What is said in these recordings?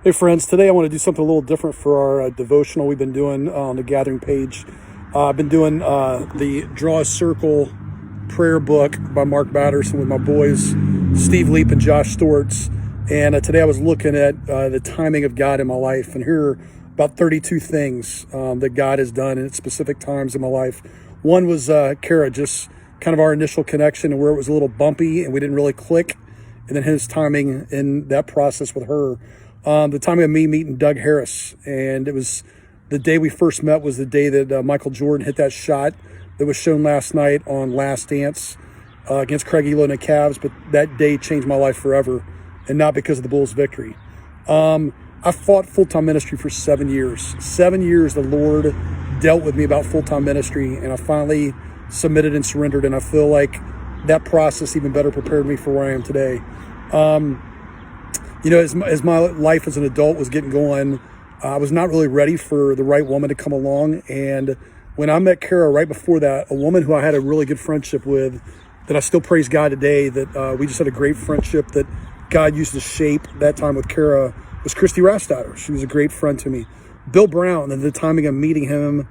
Hey friends, today I want to do something a little different for our devotional we've been doing on the Gathering page. I've been doing the Draw a Circle prayer book by Mark Batterson with my boys, Steve Leap and Josh Storts. And today I was looking at the timing of God in my life. And here are about 32 things that God has done in specific times in my life. One was Kara, just kind of our initial connection and where it was a little bumpy and we didn't really click. And then his timing in that process with her. The timing of me meeting Doug Harris, and it was the day we first met was the day that Michael Jordan hit that shot that was shown last night on Last Dance against Craig Elo and the Cavs, but that day changed my life forever, and not because of the Bulls' victory. I fought full-time ministry for 7 years. 7 years the Lord dealt with me about full-time ministry, and I finally submitted and surrendered, and I feel like that process even better prepared me for where I am today. You know, as my life as an adult was getting going, I was not really ready for the right woman to come along. And when I met Kara right before that, a woman who I had a really good friendship with, that I still praise God today, that we just had a great friendship that God used to shape that time with Kara, was Christy Rastatter. She was a great friend to me. Bill Brown, and the timing of meeting him,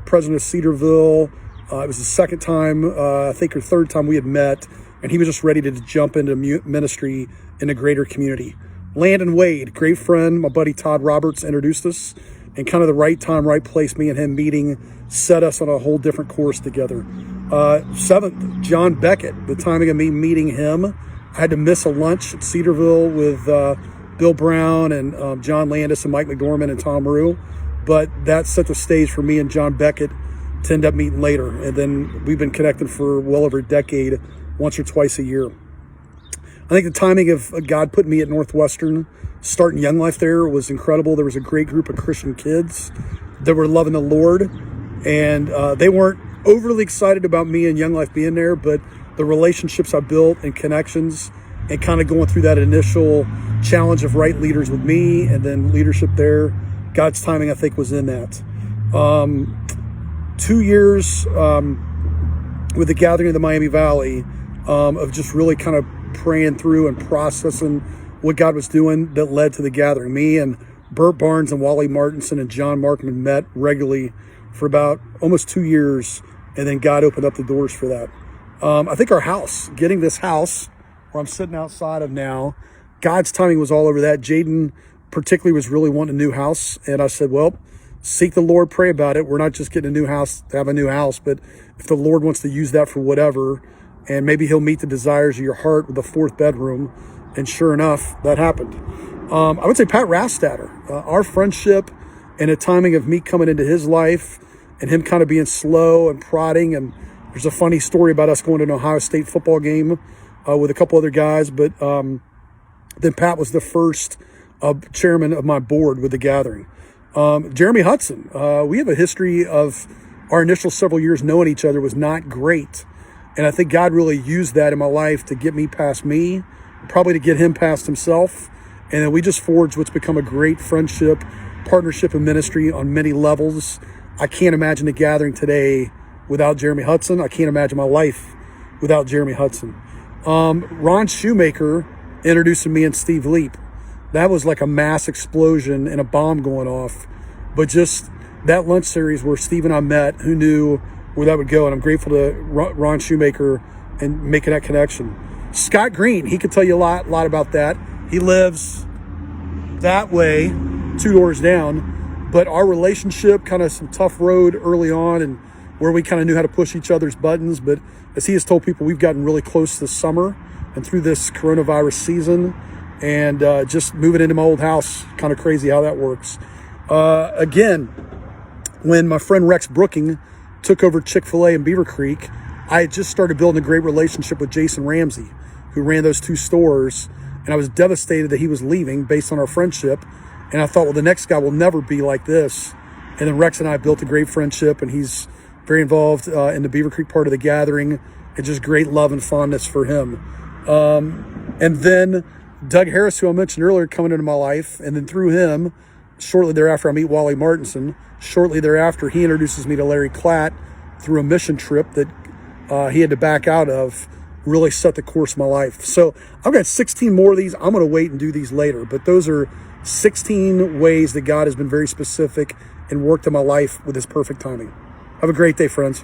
president of Cedarville, it was the second time, I think, or third time we had met, and he was just ready to jump into ministry in the greater community. Landon Wade, great friend, my buddy Todd Roberts introduced us, and kind of the right time, right place, me and him meeting set us on a whole different course together. Seventh, John Beckett, the timing of me meeting him, I had to miss a lunch at Cedarville with Bill Brown and John Landis and Mike McDormand and Tom Rue, but that set the stage for me and John Beckett to end up meeting later, and then we've been connecting for well over a decade, once or twice a year. I think the timing of God putting me at Northwestern, starting Young Life there, was incredible. There was a great group of Christian kids that were loving the Lord, and they weren't overly excited about me and Young Life being there, but the relationships I built and connections and kind of going through that initial challenge of right leaders with me and then leadership there, God's timing, I think, was in that. 2 years with the Gathering of the Miami Valley of just really kind of praying through and processing what God was doing that led to the Gathering. Me and Burt Barnes and Wally Martinson and John Markman met regularly for about almost 2 years, and then God opened up the doors for that. I think our house, getting this house where I'm sitting outside of now, God's timing was all over that. Jaden particularly was really wanting a new house, and I said, well, seek the Lord, pray about it. We're not just getting a new house to have a new house, but if the Lord wants to use that for whatever, and maybe he'll meet the desires of your heart with the fourth bedroom. And sure enough, that happened. I would say Pat Rastatter, our friendship and the timing of me coming into his life and him kind of being slow and prodding. And there's a funny story about us going to an Ohio State football game with a couple other guys. But then Pat was the first chairman of my board with the Gathering. Jeremy Hudson, we have a history of our initial several years knowing each other was not great. And I think God really used that in my life to get me past me, probably to get him past himself. And then we just forged what's become a great friendship, partnership, and ministry on many levels. I can't imagine the Gathering today without Jeremy Hudson. I can't imagine my life without Jeremy Hudson. Ron Shoemaker introducing me and Steve Leap. That was like a mass explosion and a bomb going off. But just that lunch series where Steve and I met, who knew where that would go, and I'm grateful to Ron Shoemaker and making that connection. Scott Green, he could tell you a lot about that. He lives that way, 2 doors down, but our relationship, kind of some tough road early on, and where we kind of knew how to push each other's buttons, but as he has told people, we've gotten really close this summer and through this coronavirus season, and just moving into my old house, kind of crazy how that works. Again, when my friend Rex Brooking took over Chick-fil-A in Beaver Creek, I had just started building a great relationship with Jason Ramsey, who ran those 2 stores, and I was devastated that he was leaving based on our friendship, and I thought, well, the next guy will never be like this. And then Rex and I built a great friendship, and he's very involved in the Beaver Creek part of the Gathering, and just great love and fondness for him. And then Doug Harris, who I mentioned earlier, coming into my life, and then through him, shortly thereafter, I meet Wally Martinson. Shortly thereafter, he introduces me to Larry Klatt through a mission trip that he had to back out of really set the course of my life. So I've got 16 more of these. I'm going to wait and do these later, but those are 16 ways that God has been very specific and worked in my life with his perfect timing. Have a great day, friends.